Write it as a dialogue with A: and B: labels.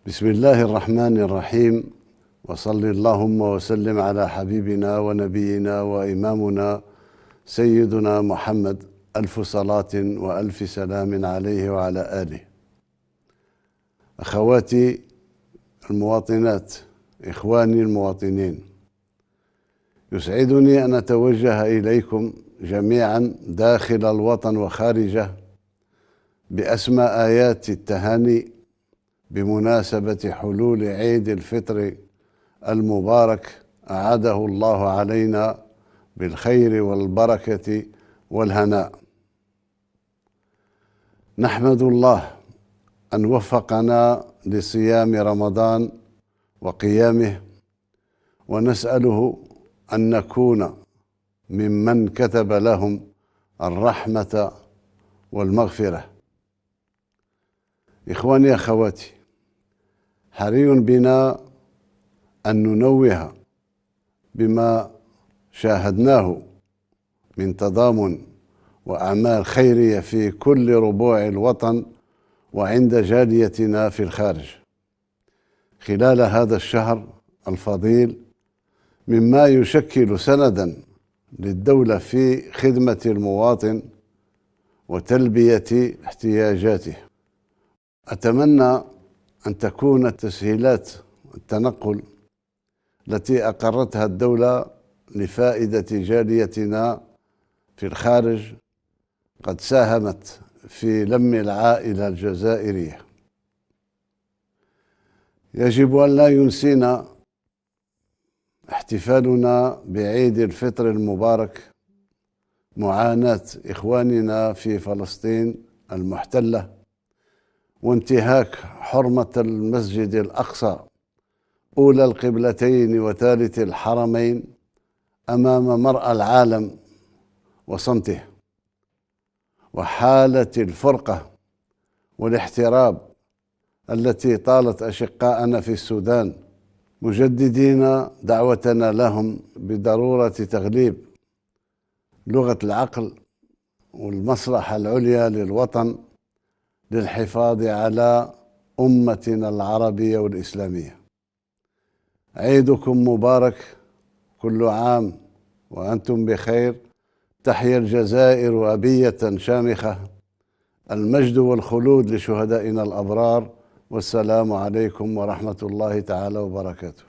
A: بسم الله الرحمن الرحيم، وصل اللهم وسلم على حبيبنا ونبينا وإمامنا سيدنا محمد، ألف صلاة وألف سلام عليه وعلى آله. أخواتي المواطنات، إخواني المواطنين، يسعدني أن أتوجه إليكم جميعا داخل الوطن وخارجه بأسمى آيات التهاني بمناسبة حلول عيد الفطر المبارك، أعاده الله علينا بالخير والبركة والهناء. نحمد الله أن وفقنا لصيام رمضان وقيامه، ونسأله أن نكون ممن كتب لهم الرحمة والمغفرة. إخواني أخواتي، حري بنا أن ننوه بما شاهدناه من تضامن وأعمال خيرية في كل ربوع الوطن وعند جاليتنا في الخارج خلال هذا الشهر الفضيل، مما يشكل سندا للدولة في خدمة المواطن وتلبية احتياجاته. أتمنى أن تكون تسهيلات التنقل التي أقرتها الدولة لفائدة جاليتنا في الخارج قد ساهمت في لم العائلة الجزائرية. يجب أن لا ينسينا احتفالنا بعيد الفطر المبارك معاناة إخواننا في فلسطين المحتلة وانتهاك حرمة المسجد الأقصى أولى القبلتين وثالث الحرمين أمام مرأى العالم وصمته، وحالة الفرقة والاحتراب التي طالت أشقاءنا في السودان، مجددين دعوتنا لهم بضرورة تغليب لغة العقل والمصلحة العليا للوطن للحفاظ على أمتنا العربية والإسلامية. عيدكم مبارك، كل عام وأنتم بخير. تحيا الجزائر أبية شامخة، المجد والخلود لشهدائنا الأبرار، والسلام عليكم ورحمة الله تعالى وبركاته.